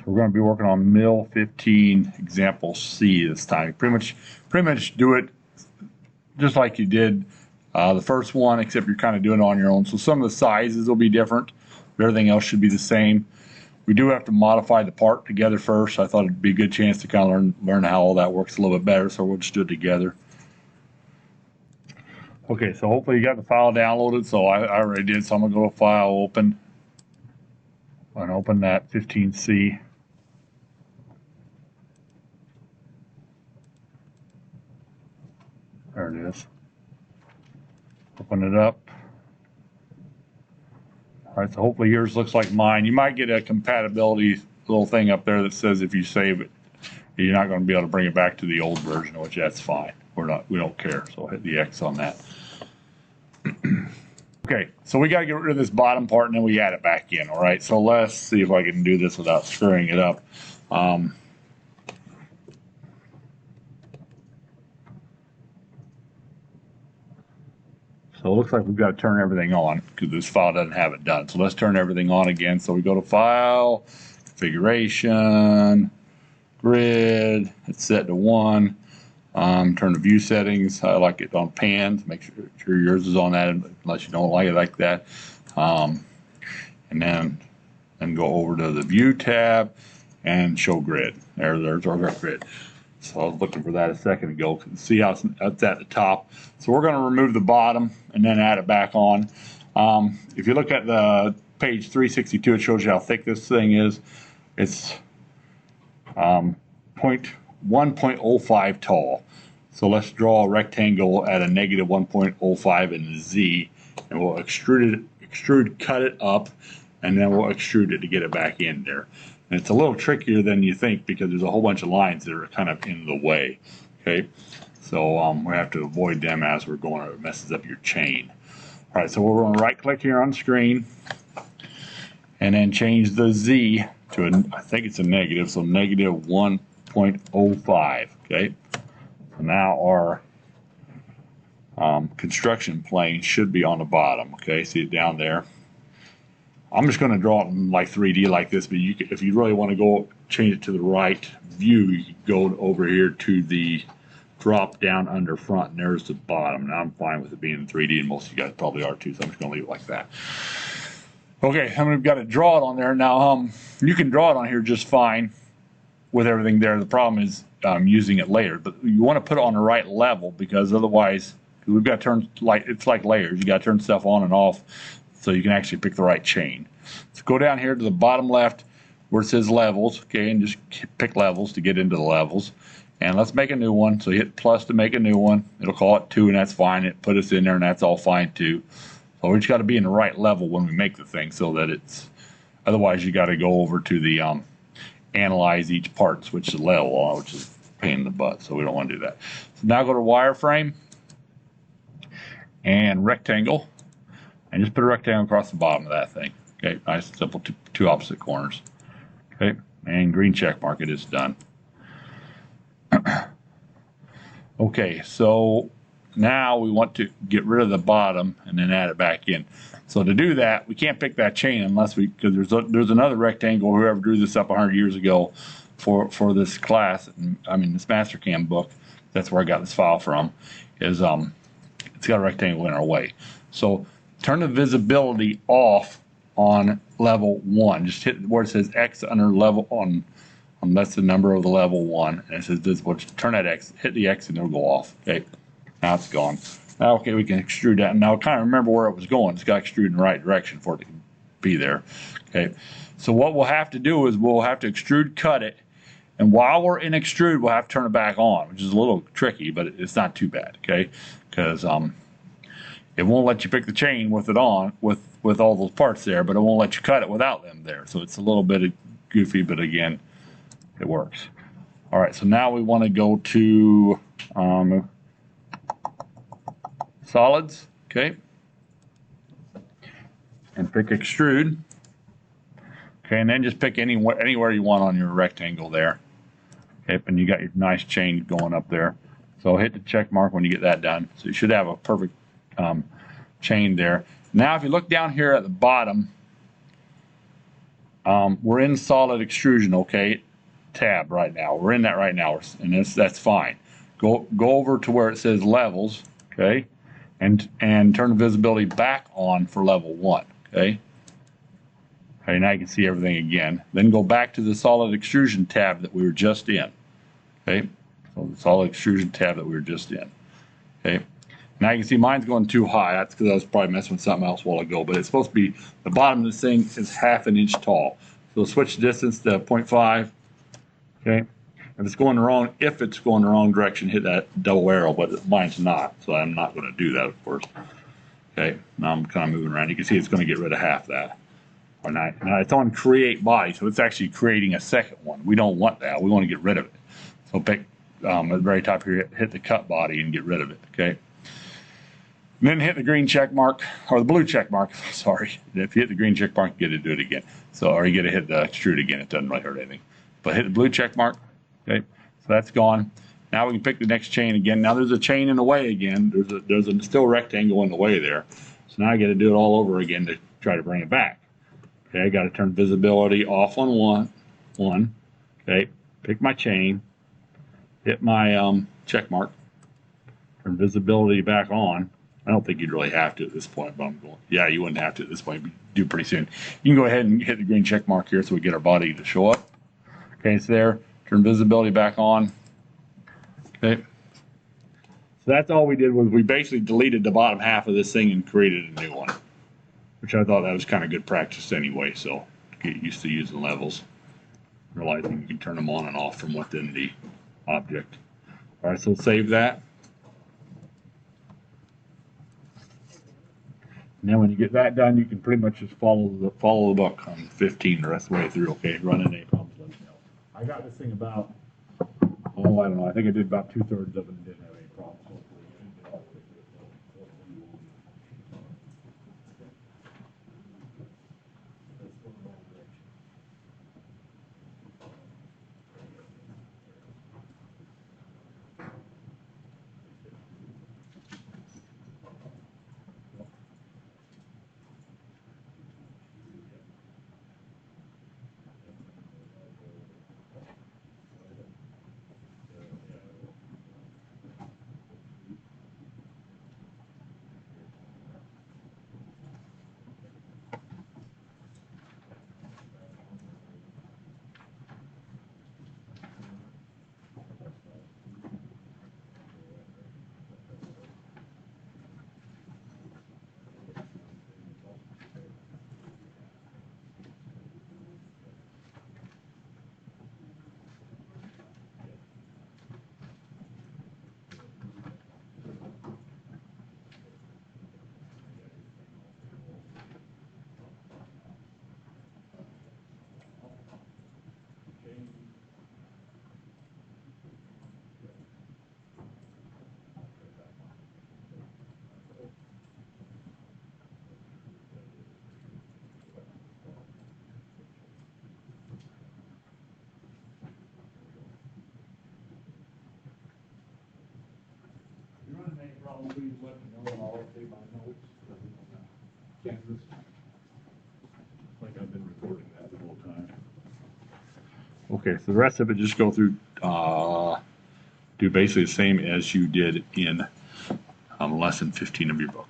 We're going to be working on mill 15 example C this time. Pretty much do it just like you did the first one, except you're kind of doing it on your own. So some of the sizes will be different, but everything else should be the same. We do have to modify the part together first. I thought it'd be a good chance to kind of learn how all that works a little bit better, so we'll just do it together. Okay, so hopefully you got the file downloaded. So I already did, so I'm going to go to File, Open, and open that 15C. There it is. Open it up. All right, so hopefully yours looks like mine. You might get a compatibility little thing up there that says if you save it, you're not going to be able to bring it back to the old version, which that's fine. We don't care. So hit the X on that. Okay, so we got to get rid of this bottom part and then we add it back in. All right, so let's see if I can do this without screwing it up. So it looks like we've got to turn everything on because this file doesn't have it done. So let's turn everything on again. So we go to File, Configuration, Grid. It's set to 1. Turn the view settings. I like it on pans. Make sure yours is on that unless you don't like it like that. And then go over to the View tab and Show Grid. There's our grid. So I was looking for that a second ago. See how it's at the top. So we're going to remove the bottom and then add it back on. If you look at the page 362, it shows you how thick this thing is. It's 1.05 tall. So let's draw a rectangle at a negative 1.05 in the Z, and we'll extrude cut it up, and then we'll extrude it to get it back in there. And it's a little trickier than you think because there's a whole bunch of lines that are kind of in the way. Okay, so we have to avoid them as we're going, or it messes up your chain. All right, so we're going to right click here on the screen and then change the Z to I think it's a negative, so negative 1.05. Okay, so now our construction plane should be on the bottom. Okay, see it down there. I'm just going to draw it in like 3D like this, but if you really want to go change it to the right view, you can go over here to the drop down under front, and there's the bottom. Now I'm fine with it being in 3D, and most of you guys probably are too, so I'm just going to leave it like that. Okay, and we've got to draw it on there. Now, you can draw it on here just fine with everything there. The problem is using it later, but you want to put it on the right level because otherwise, we've got to turn, it's like layers. You got to turn stuff on and off so you can actually pick the right chain. So go down here to the bottom left where it says levels, okay, and just pick levels to get into the levels. And let's make a new one. So hit plus to make a new one. It'll call it 2, and that's fine. It put us in there, and that's all fine too. So we just got to be in the right level when we make the thing so that it's, otherwise you got to go over to the analyze each part, switch the level on, which is a pain in the butt, so we don't want to do that. So now go to wireframe and rectangle, and just put a rectangle across the bottom of that thing. Okay, nice and simple, two opposite corners. Okay, and green check mark, it is done. Okay, so now we want to get rid of the bottom and then add it back in. So to do that, we can't pick that chain unless because there's another rectangle, whoever drew this up 100 years ago for this class, I mean this MasterCAM book, that's where I got this file from, is it's got a rectangle in our way. So turn the visibility off on level 1. Just hit where it says X under level on that's the number of the level 1, and it says this. Well, just turn that X, hit the X, and it'll go off. Okay, now it's gone. Now, okay, we can extrude that. Now, kind of remember where it was going. It's got to extrude in the right direction for it to be there. Okay, so what we'll have to do is we'll have to extrude cut it, and while we're in extrude, we'll have to turn it back on, which is a little tricky, but it's not too bad. Okay, because it won't let you pick the chain with it on, with all those parts there, but it won't let you cut it without them there. So it's a little bit goofy, but again, it works. All right, so now we want to go to solids, okay, and pick extrude. Okay, and then just pick anywhere you want on your rectangle there. Okay, and you got your nice chain going up there. So hit the check mark when you get that done. So you should have a perfect chain there. Now if you look down here at the bottom, We're in solid extrusion, okay, tab right now. We're in that right now, and that's fine. Go over to where it says levels, okay, and turn the visibility back on for level 1, okay. Okay, now you can see everything again. Then go back to the solid extrusion tab that we were just in, okay. So the solid extrusion tab that we were just in, okay. Now you can see mine's going too high. That's because I was probably messing with something else a while ago. But it's supposed to be, the bottom of this thing is 1/2 an inch tall. So switch distance to 0.5. Okay. If it's going the wrong direction, hit that double arrow. But mine's not, so I'm not going to do that, of course. Okay. Now I'm kind of moving around. You can see it's going to get rid of half that. Or not. Now it's on create body, so it's actually creating a second one. We don't want that. We want to get rid of it. So pick at the very top here, hit the cut body and get rid of it. Okay. And then hit the green check mark, or the blue check mark, sorry. If you hit the green check mark, you get to do it again. So, or you get to hit the extrude again. It doesn't really hurt anything. But hit the blue check mark, okay? So that's gone. Now we can pick the next chain again. Now there's a chain in the way again. There's a still rectangle in the way there. So now I got to do it all over again to try to bring it back. Okay, I got to turn visibility off on one. Okay, pick my chain, hit my check mark, turn visibility back on. I don't think you'd really have to at this point, but I'm going, yeah, you wouldn't have to at this point. You do pretty soon. You can go ahead and hit the green check mark here so we get our body to show up. Okay, it's there. Turn visibility back on. Okay. So that's all we did was we basically deleted the bottom half of this thing and created a new one, which I thought that was kind of good practice anyway, so get used to using levels. Realizing you can turn them on and off from within the object. All right, so save that. And then when you get that done, you can pretty much just follow the book on 15 the rest of the way through. Okay, running any problems, let me know. I got this thing about, oh, I don't know. I think I did about 2/3 of it and didn't have any problems. Hopefully, you didn't get all the way through it. Please let me know and I'll update my notes. Kansas. Like I've been recording that the whole time. Okay, so the rest of it just go through, do basically the same as you did in lesson 15 of your book.